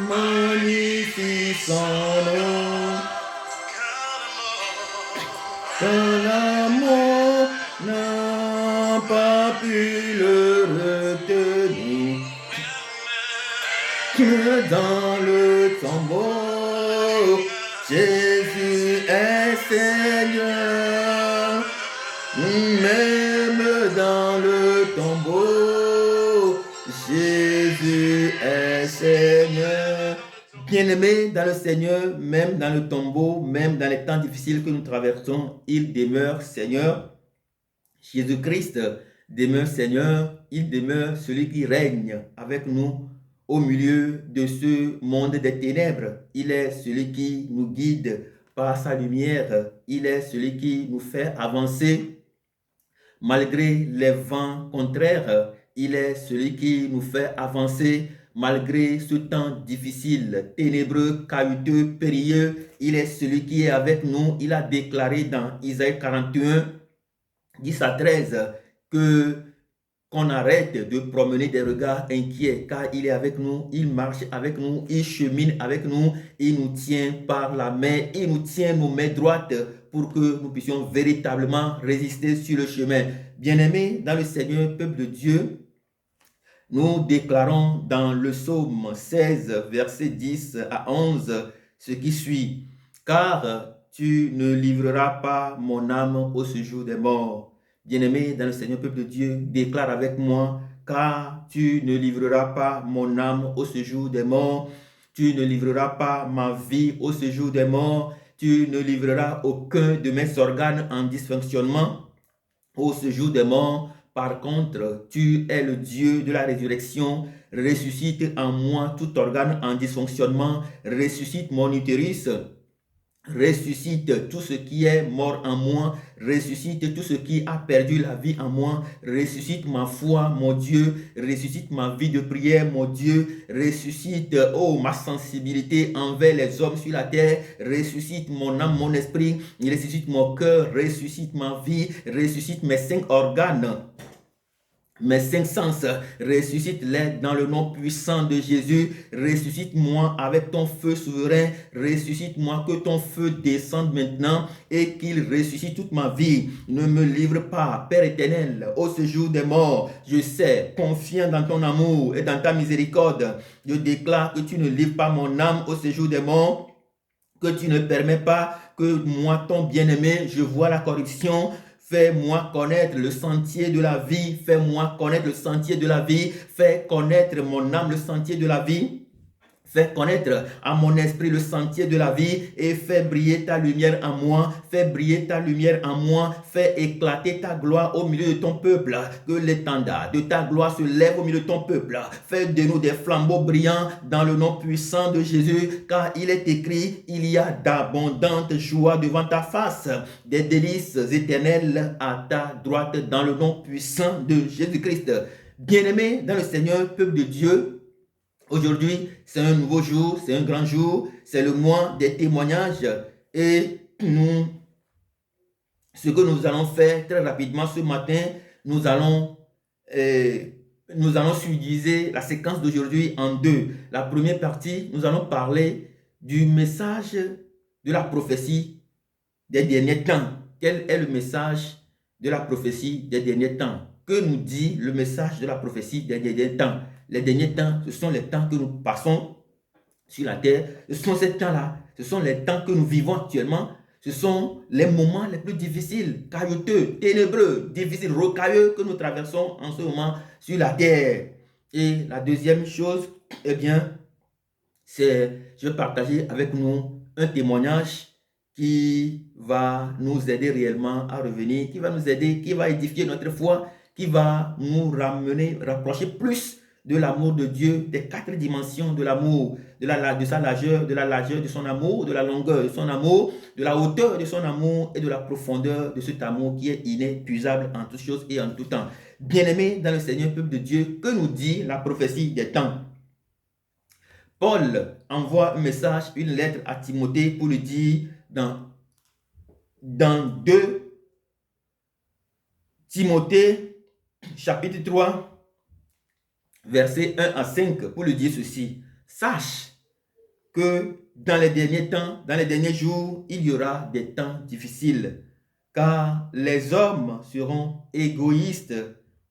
magnificent nom, ton amour n'a pas pu le retenir, que dans le tombeau, Jésus est Seigneur, même dans le tombeau, Jésus est Seigneur. Bien-aimés dans le Seigneur, même dans le tombeau, même dans les temps difficiles que nous traversons, il demeure Seigneur. Jésus-Christ demeure Seigneur, il demeure celui qui règne avec nous au milieu de ce monde des ténèbres. Il est celui qui nous guide par sa lumière. Il est celui qui nous fait avancer malgré les vents contraires. Il est celui qui nous fait avancer malgré ce temps difficile, ténébreux, caillouteux, périlleux. Il est celui qui est avec nous. Il a déclaré dans Isaïe 41, 10 à 13, qu'on arrête de promener des regards inquiets, car il est avec nous, il marche avec nous, il chemine avec nous, il nous tient par la main, il nous tient nos mains droites pour que nous puissions véritablement résister sur le chemin. Bien-aimés dans le Seigneur, peuple de Dieu, nous déclarons dans le psaume 16, verset 10 à 11, ce qui suit. Car tu ne livreras pas mon âme au séjour des morts. Bien-aimé dans le Seigneur, peuple de Dieu, déclare avec moi, car tu ne livreras pas mon âme au séjour des morts. Tu ne livreras pas ma vie au séjour des morts. Tu ne livreras aucun de mes organes en dysfonctionnement au séjour des morts. Par contre, tu es le Dieu de la résurrection. Ressuscite en moi tout organe en dysfonctionnement. Ressuscite mon utérus. Ressuscite tout ce qui est mort en moi, ressuscite tout ce qui a perdu la vie en moi, ressuscite ma foi, mon Dieu, ressuscite ma vie de prière, mon Dieu, ressuscite, oh, ma sensibilité envers les hommes sur la terre, ressuscite mon âme, mon esprit, ressuscite mon cœur, ressuscite ma vie, ressuscite mes 5 organes. Mes 5 sens, ressuscite-les dans le nom puissant de Jésus. Ressuscite-moi avec ton feu souverain. Ressuscite-moi, que ton feu descende maintenant et qu'il ressuscite toute ma vie. Ne me livre pas, Père éternel, au séjour des morts. Je sais, confiant dans ton amour et dans ta miséricorde, je déclare que tu ne livres pas mon âme au séjour des morts, que tu ne permets pas que moi, ton bien-aimé, je vois la corruption. Fais-moi connaître le sentier de la vie. Fais-moi connaître le sentier de la vie. Fais connaître mon âme le sentier de la vie. Fais connaître à mon esprit le sentier de la vie et fais briller ta lumière en moi. Fais briller ta lumière en moi. Fais éclater ta gloire au milieu de ton peuple. Que l'étendard de ta gloire se lève au milieu de ton peuple. Fais de nous des flambeaux brillants dans le nom puissant de Jésus. Car il est écrit, il y a d'abondantes joies devant ta face, des délices éternelles à ta droite dans le nom puissant de Jésus-Christ. Bien-aimés dans le Seigneur, peuple de Dieu, aujourd'hui, c'est un nouveau jour, c'est un grand jour, c'est le mois des témoignages et ce que nous allons faire très rapidement ce matin, nous allons subdiviser la séquence d'aujourd'hui en deux. La première partie, nous allons parler du message de la prophétie des derniers temps. Quel est le message de la prophétie des derniers temps? Que nous dit le message de la prophétie des derniers temps? Les derniers temps, ce sont les temps que nous passons sur la terre. Ce sont ces temps-là, ce sont les temps que nous vivons actuellement. Ce sont les moments les plus difficiles, caillouteux, ténébreux, difficiles, rocailleux que nous traversons en ce moment sur la terre. Et la deuxième chose, eh bien, c'est, je vais partager avec nous un témoignage qui va nous aider réellement à revenir, qui va nous aider, qui va édifier notre foi, qui va nous ramener, rapprocher plus de l'amour de Dieu, des 4 dimensions de l'amour, de sa largeur, de la largeur de son amour, de la longueur de son amour, de la hauteur de son amour et de la profondeur de cet amour qui est inépuisable en toutes choses et en tout temps. Bien-aimés dans le Seigneur, peuple de Dieu, que nous dit la prophétie des temps? Paul envoie un message, une lettre à Timothée pour lui dire dans 2 Timothée chapitre 3 versets 1 à 5, pour lui dire ceci. Sache que dans les derniers temps, dans les derniers jours, il y aura des temps difficiles, car les hommes seront égoïstes,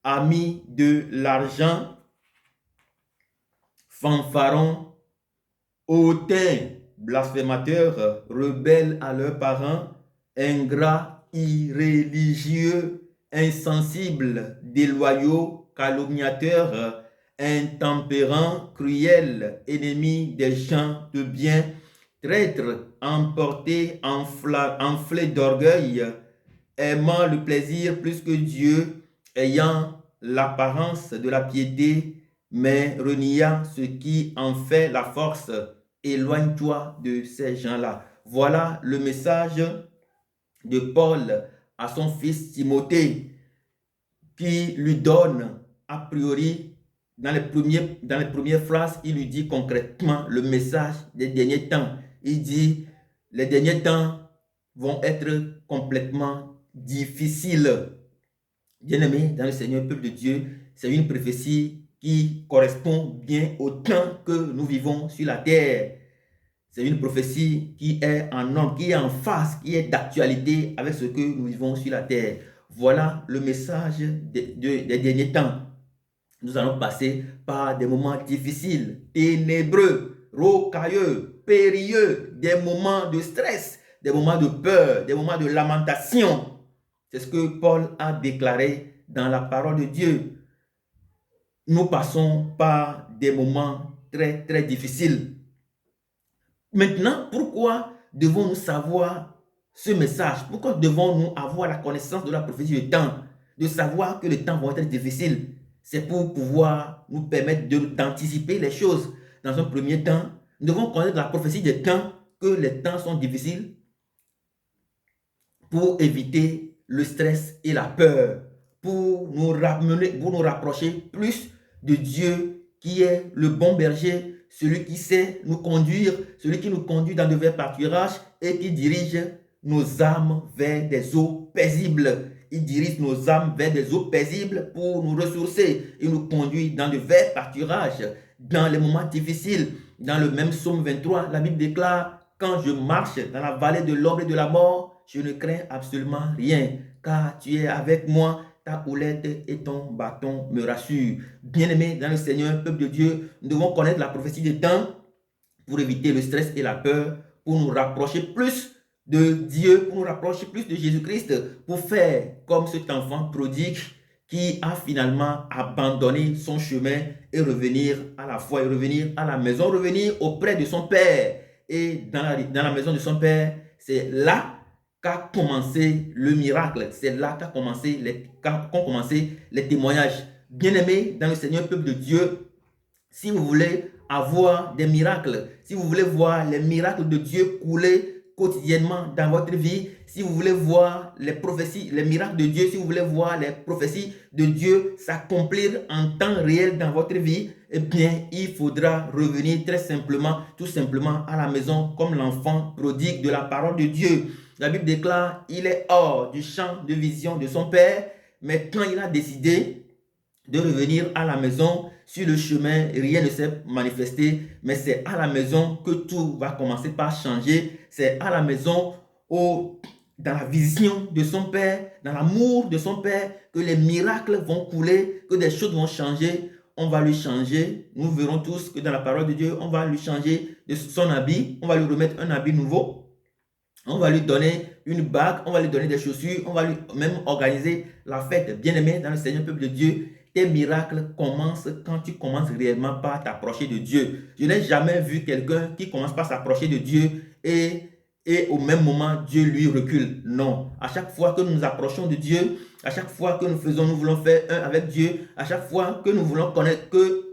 amis de l'argent, fanfarons, hautains, blasphémateurs, rebelles à leurs parents, ingrats, irréligieux, insensibles, déloyaux, calomniateurs, intempérants, cruels, ennemis des gens de bien, traîtres, emportés, enflés d'orgueil, aimant le plaisir plus que Dieu, ayant l'apparence de la piété, mais reniant ce qui en fait la force. Éloigne-toi de ces gens-là. Voilà le message de Paul à son fils Timothée, qui lui donne a priori dans les premières phrases, il lui dit concrètement le message des derniers temps. Il dit les derniers temps vont être complètement difficiles. Bien-aimés dans le Seigneur, peuple de Dieu, c'est une prophétie qui correspond bien au temps que nous vivons sur la terre. C'est une prophétie qui est en nombre, qui est en face, qui est d'actualité avec ce que nous vivons sur la terre. Voilà le message des derniers temps. Nous allons passer par des moments difficiles, ténébreux, rocailleux, périlleux, des moments de stress, des moments de peur, des moments de lamentation. C'est ce que Paul a déclaré dans la parole de Dieu. Nous passons par des moments très, très difficiles. Maintenant, pourquoi devons-nous savoir ce message? Pourquoi devons-nous avoir la connaissance de la prophétie du temps? De savoir que les temps vont être difficiles. C'est pour pouvoir nous permettre d'anticiper les choses. Dans un premier temps, nous devons connaître la prophétie des temps, que les temps sont difficiles, pour éviter le stress et la peur, pour nous ramener, pour nous rapprocher plus de Dieu qui est le bon berger, celui qui sait nous conduire, celui qui nous conduit dans de verts pâturages et qui dirige nos âmes vers des eaux paisibles. Il dirige nos âmes vers des eaux paisibles pour nous ressourcer. Il nous conduit dans de verts pâturages, dans les moments difficiles. Dans le même psaume 23, la Bible déclare, quand je marche dans la vallée de l'ombre et de la mort, je ne crains absolument rien, car tu es avec moi, ta houlette et ton bâton me rassurent. Bien-aimés dans le Seigneur, peuple de Dieu, nous devons connaître la prophétie des temps pour éviter le stress et la peur, pour nous rapprocher plus de Dieu, pour nous rapprocher plus de Jésus-Christ, pour faire comme cet enfant prodigue qui a finalement abandonné son chemin et revenir à la foi, et revenir à la maison, revenir auprès de son Père. Et dans la maison de son Père, c'est là qu'a commencé le miracle. C'est là qu'ont commencé les témoignages. Bien-aimés dans le Seigneur, peuple de Dieu, si vous voulez avoir des miracles, si vous voulez voir les miracles de Dieu couler quotidiennement dans votre vie, si vous voulez voir les prophéties, les miracles de Dieu, si vous voulez voir les prophéties de Dieu s'accomplir en temps réel dans votre vie, eh bien, il faudra revenir très simplement, tout simplement à la maison comme l'enfant prodigue de la parole de Dieu. La Bible déclare, il est hors du champ de vision de son père, mais quand il a décidé de revenir à la maison, sur le chemin, rien ne s'est manifesté, mais c'est à la maison que tout va commencer par changer. C'est à la maison où, dans la vision de son Père, dans l'amour de son Père, que les miracles vont couler, que des choses vont changer. On va lui changer. Nous verrons tous que dans la parole de Dieu, on va lui changer de son habit. On va lui remettre un habit nouveau. On va lui donner une bague. On va lui donner des chaussures. On va lui même organiser la fête. Bien-aimé dans le Seigneur, peuple de Dieu, tes miracles commencent quand tu commences réellement par t'approcher de Dieu. Je n'ai jamais vu quelqu'un qui commence par s'approcher de Dieu et au même moment, Dieu lui recule. Non. À chaque fois que nous nous approchons de Dieu, à chaque fois que nous voulons faire un avec Dieu, à chaque fois que nous voulons connaître, que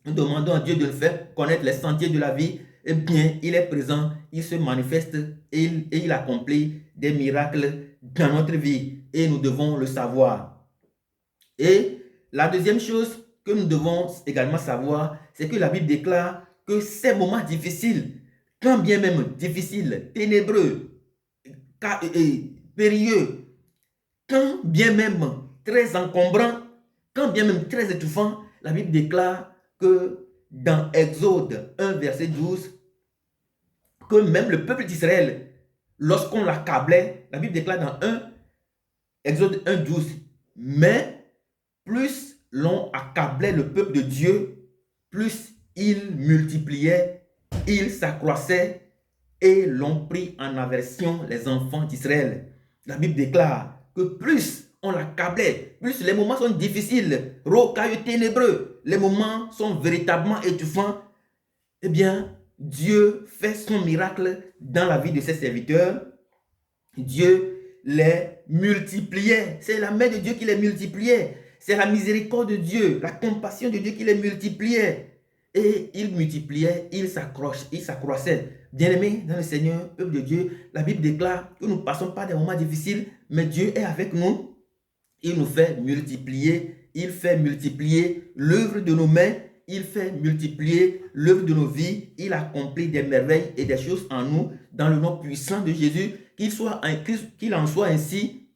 nous demandons à Dieu de nous faire connaître les sentiers de la vie, eh bien, il est présent, il se manifeste et il accomplit des miracles dans notre vie. Et nous devons le savoir. Et la deuxième chose que nous devons également savoir, c'est que la Bible déclare que ces moments difficiles, quand bien même difficiles, ténébreux, périlleux, quand bien même très encombrants, quand bien même très étouffants, la Bible déclare que dans Exode 1, verset 12, que même le peuple d'Israël, lorsqu'on l'accablait, la Bible déclare dans Exode 1, 12, mais plus l'on accablait le peuple de Dieu, plus il multipliait, il s'accroissait et l'on prit en aversion les enfants d'Israël. La Bible déclare que plus on l'accablait, plus les moments sont difficiles, rocailleux, ténébreux, les moments sont véritablement étouffants, eh bien, Dieu fait son miracle dans la vie de ses serviteurs. Dieu les multipliait. C'est la main de Dieu qui les multipliait. C'est la miséricorde de Dieu, la compassion de Dieu qui les multipliait. Et il multipliait, il s'accroissait. Bien-aimés dans le Seigneur, peuple de Dieu, la Bible déclare que nous ne passons pas des moments difficiles, mais Dieu est avec nous. Il nous fait multiplier, il fait multiplier l'œuvre de nos mains, il fait multiplier l'œuvre de nos vies, il accomplit des merveilles et des choses en nous, dans le nom puissant de Jésus, qu'il en soit ainsi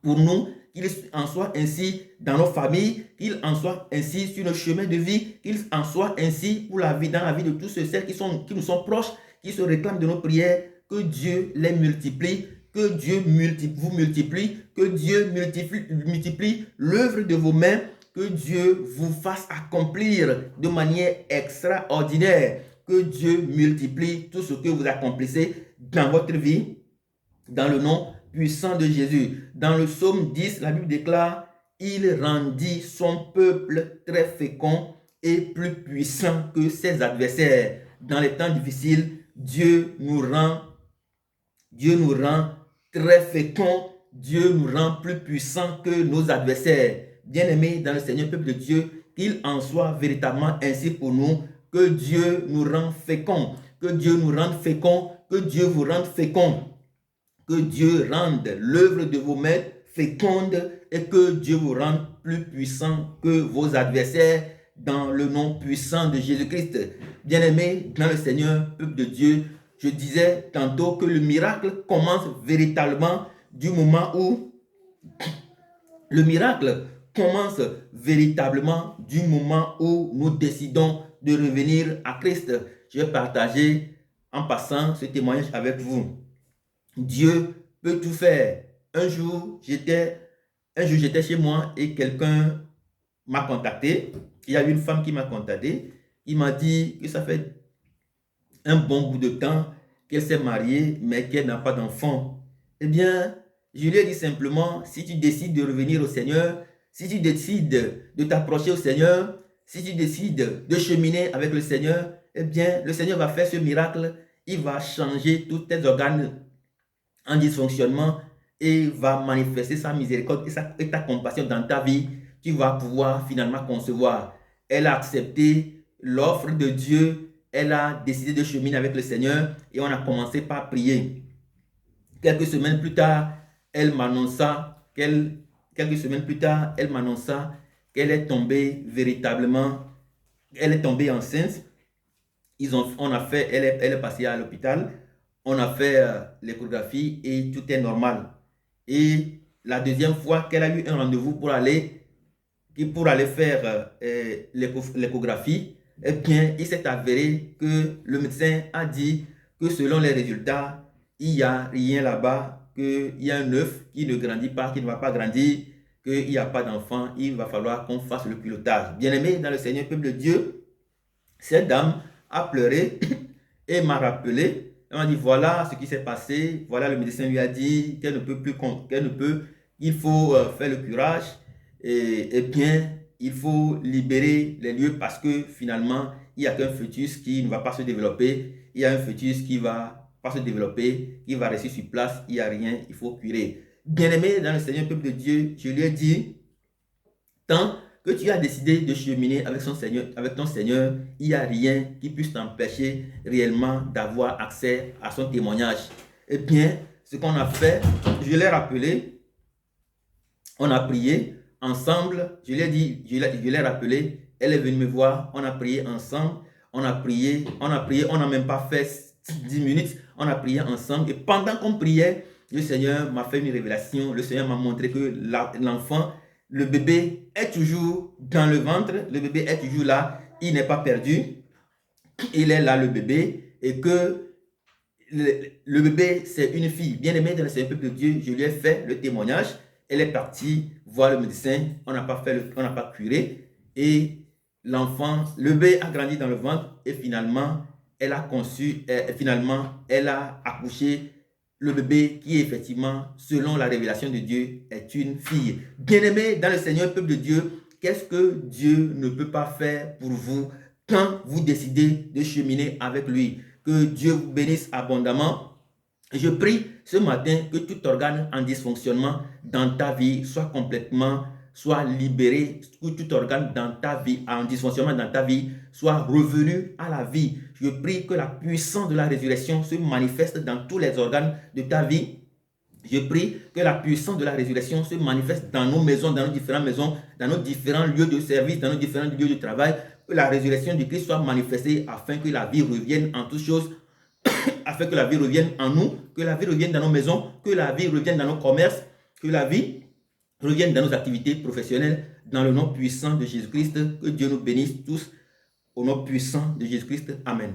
pour nous, qu'il en soit ainsi dans nos familles, qu'il en soit ainsi sur nos chemins de vie, qu'il en soit ainsi pour la vie, dans la vie de tous ceux qui nous sont proches, qui se réclament de nos prières, que Dieu les multiplie, que Dieu vous multiplie, que Dieu multiplie l'œuvre de vos mains, que Dieu vous fasse accomplir de manière extraordinaire, que Dieu multiplie tout ce que vous accomplissez dans votre vie, dans le nom puissant de Jésus. Dans le psaume 10, la Bible déclare, il rendit son peuple très fécond et plus puissant que ses adversaires. Dans les temps difficiles, Dieu nous rend très fécond, Dieu nous rend plus puissant que nos adversaires. Bien-aimés dans le Seigneur, peuple de Dieu, qu'il en soit véritablement ainsi pour nous, que Dieu nous rende fécond, que Dieu nous rende fécond, que Dieu vous rende fécond, que Dieu rende l'œuvre de vos mains féconde et que Dieu vous rende plus puissant que vos adversaires dans le nom puissant de Jésus-Christ. Bien-aimés dans le Seigneur, peuple de Dieu, je disais tantôt que le miracle commence véritablement du moment où nous décidons de revenir à Christ. Je vais partager en passant ce témoignage avec vous. Dieu peut tout faire. Un jour, j'étais chez moi et quelqu'un m'a contacté. Il y a une femme qui m'a contacté. Il m'a dit que ça fait un bon bout de temps qu'elle s'est mariée, mais qu'elle n'a pas d'enfant. Eh bien, je lui ai dit simplement, si tu décides de revenir au Seigneur, si tu décides de t'approcher au Seigneur, si tu décides de cheminer avec le Seigneur, eh bien, le Seigneur va faire ce miracle. Il va changer tous tes organes en dysfonctionnement et va manifester sa miséricorde et ta compassion dans ta vie. Tu vas pouvoir finalement concevoir. Elle a accepté l'offre de Dieu. Elle a décidé de cheminer avec le Seigneur et on a commencé par prier. Quelques semaines plus tard, elle m'annonça qu'elle est tombée véritablement, elle est tombée enceinte. Elle est passée à l'hôpital, on a fait l'échographie et tout est normal. Et la deuxième fois qu'elle a eu un rendez-vous pour aller faire l'échographie, eh bien, il s'est avéré que le médecin a dit que selon les résultats, il n'y a rien là-bas, qu'il y a un œuf qui ne grandit pas, qui ne va pas grandir, qu'il n'y a pas d'enfant, il va falloir qu'on fasse le pilotage. Bien-aimé dans le Seigneur, peuple de Dieu, cette dame a pleuré et m'a rappelé. Elle m'a dit, voilà ce qui s'est passé, voilà le médecin lui a dit qu'elle ne peut plus, il faut faire le curage et bien, il faut libérer les lieux parce que finalement, il n'y a qu'un fœtus qui ne va pas se développer. Il y a un fœtus qui ne va pas se développer, qui va rester sur place. Il n'y a rien, il faut curer. Bien-aimé dans le Seigneur, peuple de Dieu, je lui ai dit, tant que tu as décidé de cheminer avec ton Seigneur, il n'y a rien qui puisse t'empêcher réellement d'avoir accès à son témoignage. Eh bien, ce qu'on a fait, je l'ai rappelé, on a prié ensemble, je l'ai rappelé, elle est venue me voir, on a prié ensemble, on a n'a même pas fait 10 minutes, on a prié ensemble et pendant qu'on priait, le Seigneur m'a fait une révélation, le Seigneur m'a montré que l'enfant le bébé est toujours dans le ventre, le bébé est toujours là, il n'est pas perdu, il est là le bébé, et que le bébé c'est une fille. Bien aimée dans le Seigneur peuple de Dieu, je lui ai fait le témoignage, elle est partie voir le médecin, on n'a pas curé, et l'enfant, le bébé a grandi dans le ventre, et finalement, elle a conçu, finalement, elle a accouché le bébé qui, effectivement, selon la révélation de Dieu, est une fille. Bien-aimé dans le Seigneur, peuple de Dieu, qu'est-ce que Dieu ne peut pas faire pour vous quand vous décidez de cheminer avec lui? Que Dieu vous bénisse abondamment. Je prie ce matin que tout organe en dysfonctionnement dans ta vie soit libéré, que tout organe dans ta vie, en dysfonctionnement dans ta vie, soit revenu à la vie. Je prie que la puissance de la résurrection se manifeste dans tous les organes de ta vie. Je prie que la puissance de la résurrection se manifeste dans nos maisons, dans nos différentes maisons, dans nos différents lieux de service, dans nos différents lieux de travail. Que la résurrection du Christ soit manifestée afin que la vie revienne en toutes choses, afin que la vie revienne en nous, que la vie revienne dans nos maisons, que la vie revienne dans nos commerces, que la vie revienne dans nos activités professionnelles, dans le nom puissant de Jésus-Christ. Que Dieu nous bénisse tous, au nom puissant de Jésus-Christ. Amen.